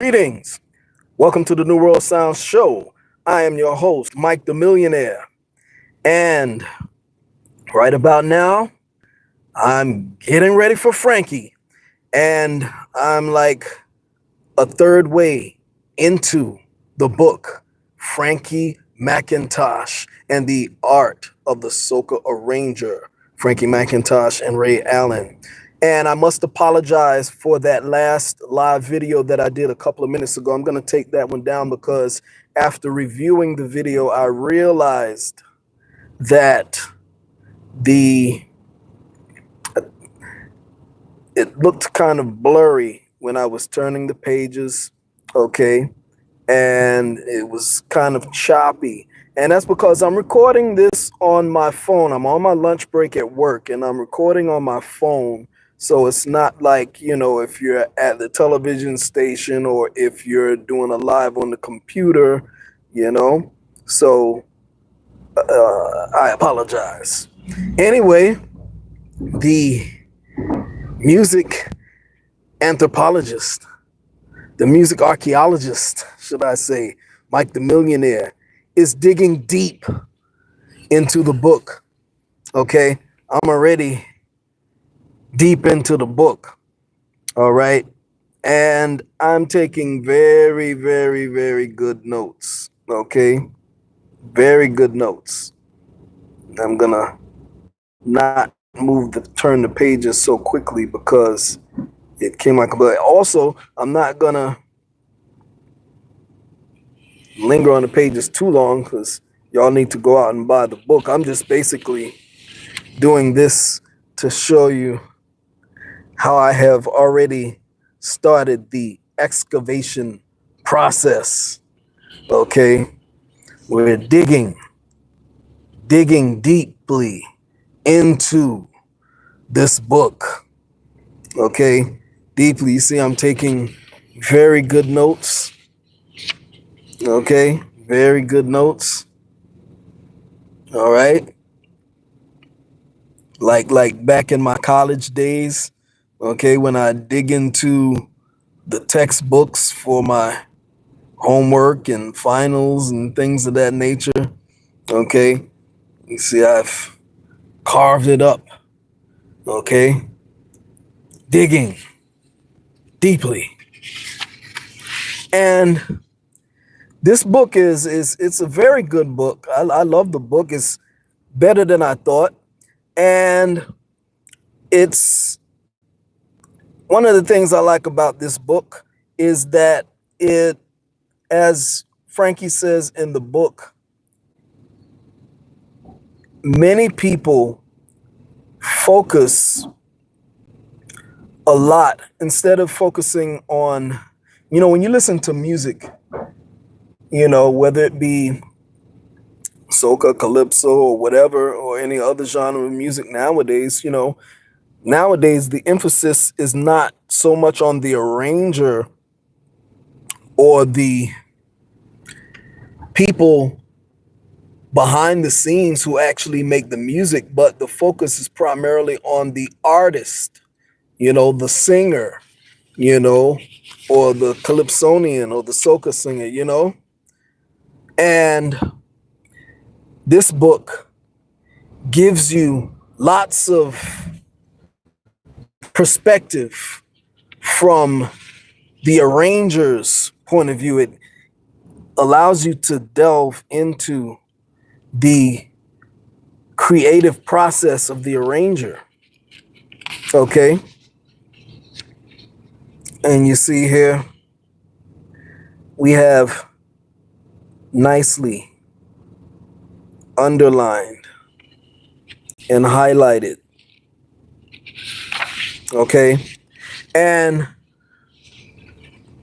Greetings. Welcome to the New World Sounds Show. I am your host, Mike the Millionaire. And right about now, I'm getting ready for Frankie. And I'm like a third way into the book, Frankie McIntosh and the Art of the Soca Arranger, Frankie McIntosh and Ray Allen. And I must apologize for that last live video that I did a couple of minutes ago. I'm going to take that one down because after reviewing the video, I realized that it looked kind of blurry when I was turning the pages, okay? And it was kind of choppy. And that's because I'm recording this on my phone. I'm on my lunch break at work and I'm recording on my phone. So it's not like, if you're at the television station or if you're doing a live on the computer, So I apologize. Anyway, the music anthropologist, the music archaeologist, should I say, Mike the Millionaire, is digging deep into the book. Okay, I'm already deep into the book. All right, and I'm taking very, very, very good notes. Okay, very good notes. I'm gonna not turn the pages so quickly because it came like a but also I'm not gonna linger on the pages too long because y'all need to go out and buy the book. I'm just basically doing this to show you how I have already started the excavation process. Okay, we're digging deeply into this book. Okay, deeply. You see, I'm taking very good notes. Okay, very good notes. All right. Like back in my college days, okay, when I dig into the textbooks for my homework and finals and things of that nature. Okay, you see, I've carved it up. Okay, digging deeply. And this book it's a very good book. I love the book. It's better than I thought. And it's one of the things I like about this book is that it, as Frankie says in the book, many people focus a lot instead of focusing on, when you listen to music, whether it be soca, calypso, or whatever, or any other genre of music nowadays, nowadays the emphasis is not so much on the arranger or the people behind the scenes who actually make the music, but the focus is primarily on the artist, the singer, or the calypsonian or the soca singer, And this book gives you lots of perspective from the arranger's point of view. It allows you to delve into the creative process of the arranger. Okay. And you see here, we have nicely underlined and highlighted. Okay. And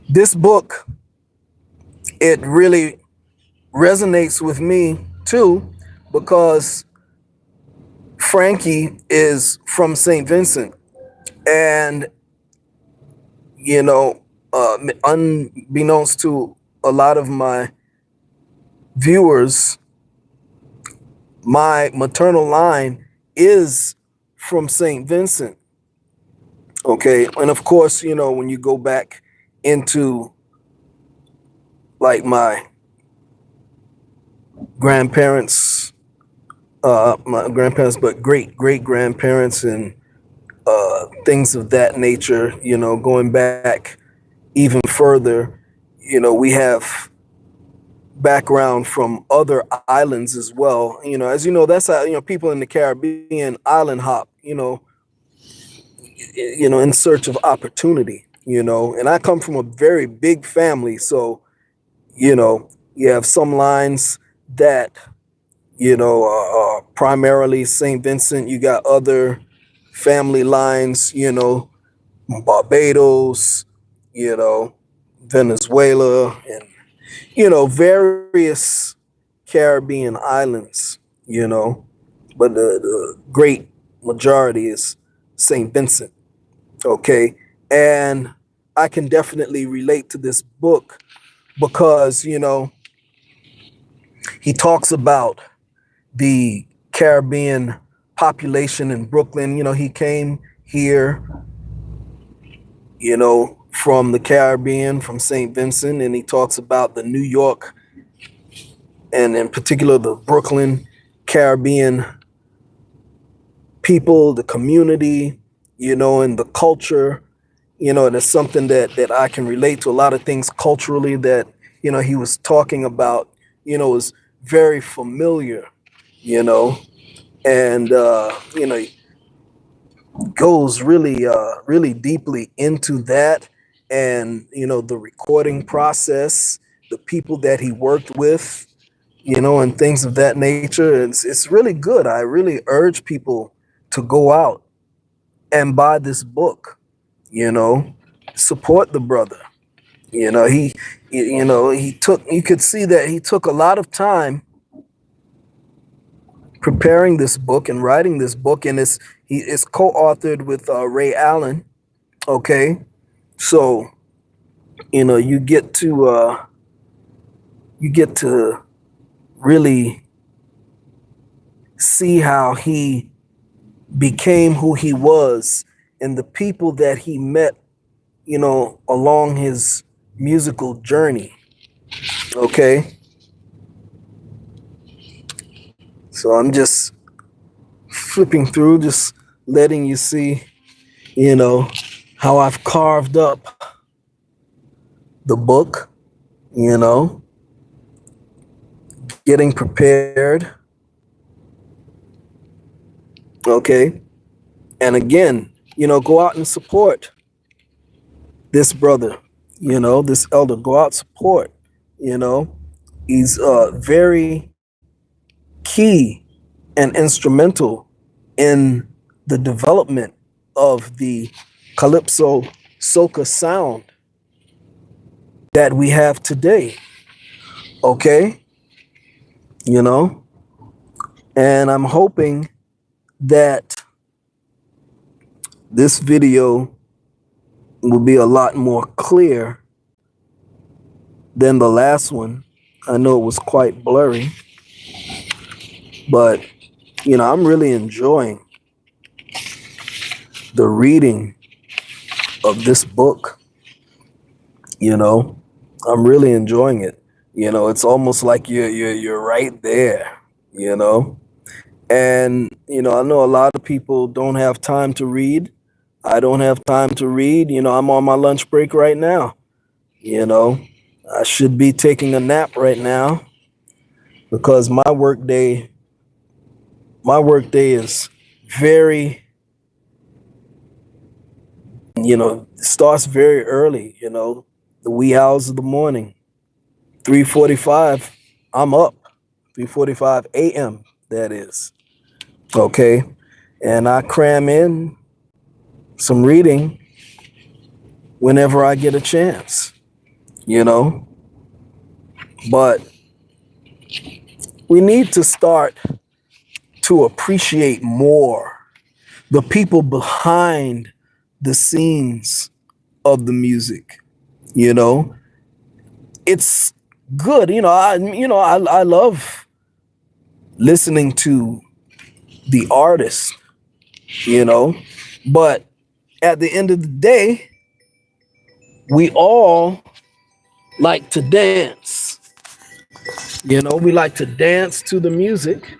this book, it really resonates with me too, because Frankie is from St. Vincent. And, unbeknownst to a lot of my viewers, my maternal line is from St. Vincent. Okay. And of course, when you go back into like my grandparents, but great grandparents and things of that nature. Going back even further, we have background from other islands as well. As you know, that's how people in the Caribbean island hop. In search of opportunity. And I come from a very big family, so you have some lines that are primarily St. Vincent. You got other family lines, Barbados, you know, Venezuela, and various Caribbean islands, but the great majority is St. Vincent. Okay. And I can definitely relate to this book because, he talks about the Caribbean population in Brooklyn. He came here, from the Caribbean, from St. Vincent, and he talks about the New York and in particular the Brooklyn Caribbean people, the community, and the culture, and it's something that I can relate to. A lot of things culturally that, he was talking about, is very familiar, and, goes really deeply into that and, the recording process, the people that he worked with, and things of that nature. It's really good. I really urge people to go out and buy this book, you know, support the brother. He took, you could see that he took a lot of time preparing this book and writing this book, and he is co-authored with Ray Allen. Okay, so you get to really see how he became who he was and the people that he met, along his musical journey. Okay. So I'm just flipping through, just letting you see, how I've carved up the book, getting prepared. Okay. And again, go out and support this brother, this elder. Go out, support, he's very key and instrumental in the development of the calypso soca sound that we have today. Okay. And I'm hoping that this video will be a lot more clear than the last one. I know it was quite blurry, but I'm really enjoying the reading of this book. I'm really enjoying it. It's almost like you're right there, and I know a lot of people don't have time to read. I don't have time to read. I'm on my lunch break right now. I should be taking a nap right now because my work day is very, starts very early, the wee hours of the morning. 3:45, I'm up. 3:45 a.m. that is. Okay. And I cram in some reading whenever I get a chance, but we need to start to appreciate more the people behind the scenes of the music. It's good. I love listening to the artist, but at the end of the day, we all like to dance. You know, we like to dance to the music.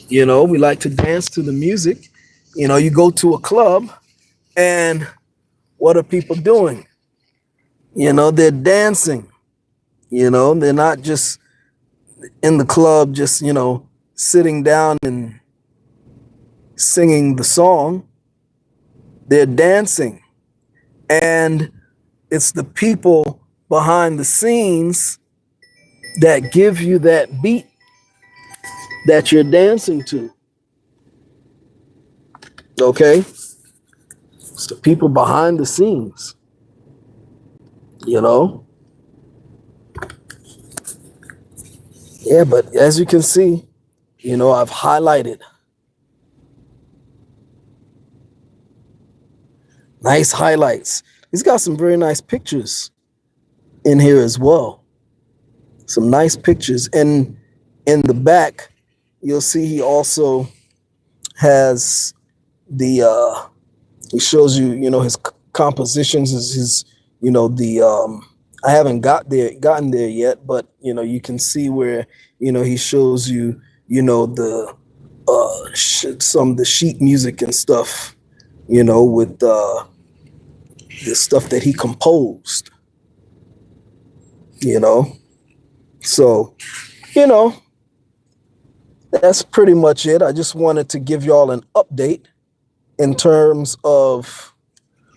You know, we like to dance to the music. You know, you go to a club and what are people doing? You know, they're dancing. You know, they're not just in the club, just, you know, sitting down and singing the song. They're dancing. And it's the people behind the scenes that give you that beat that you're dancing to. Okay? It's the people behind the scenes. You know? Yeah, but as you can see, you know, I've highlighted nice highlights. He's got some very nice pictures in here as well. Some nice pictures. And in the back, you'll see he also has the he shows you, you know, his compositions, his you know, the I haven't gotten there yet, but you know, you can see where, you know, he shows you, you know, the some of the sheet music and stuff, you know, with the stuff that he composed, you know. So, you know, that's pretty much it. I just wanted to give y'all an update in terms of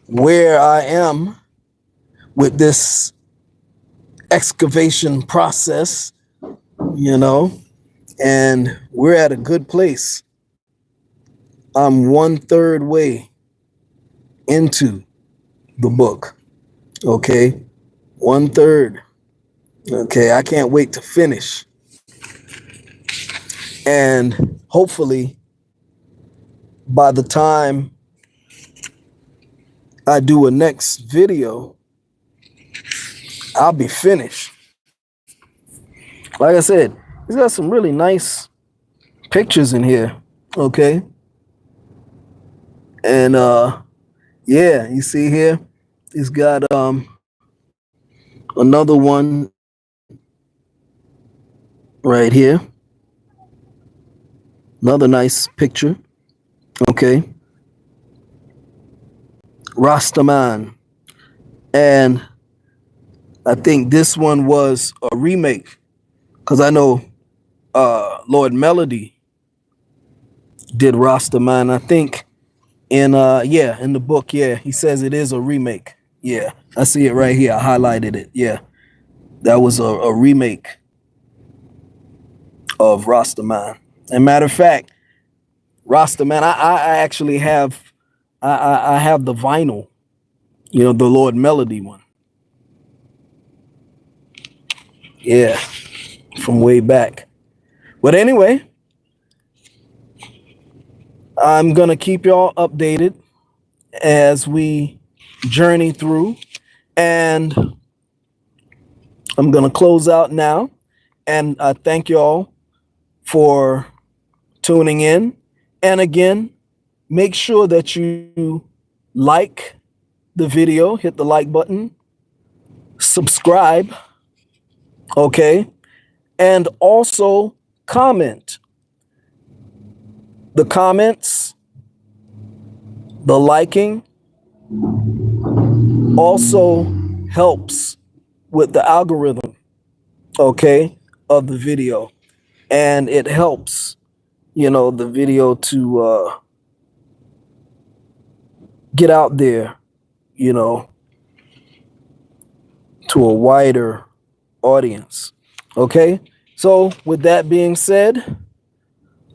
where I am with this excavation process, you know, and we're at a good place. I'm 1/3 way into the book. Okay. 1/3. Okay. I can't wait to finish. And hopefully by the time I do a next video, I'll be finished. Like I said, he's got some really nice pictures in here. Okay. And yeah, you see here, he's got another one right here. Another nice picture. Okay. Rastaman. And I think this one was a remake, because I know Lord Melody did Rastaman. I think in in the book, yeah, he says it is a remake. Yeah, I see it right here. I highlighted it. Yeah, that was a remake of Rastaman. And matter of fact, Rastaman, I actually have I have the vinyl, you know, the Lord Melody one. Yeah, from way back. But anyway, I'm gonna keep y'all updated as we journey through, and I'm gonna close out now. And I thank y'all for tuning in. And again, make sure that you like the video, hit the like button, subscribe, okay, and also comment. The comments, the liking also helps with the algorithm, okay, of the video. And it helps, you know, the video to get out there, you know, to a wider audience. Okay. So with that being said,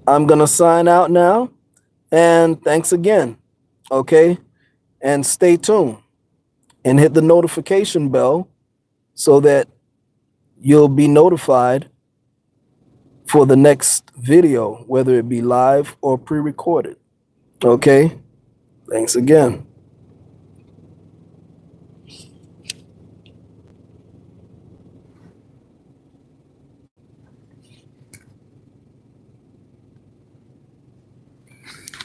I'm going to sign out now, and thanks again. Okay. And stay tuned and hit the notification bell so that you'll be notified for the next video, whether it be live or pre-recorded. Okay. Thanks again.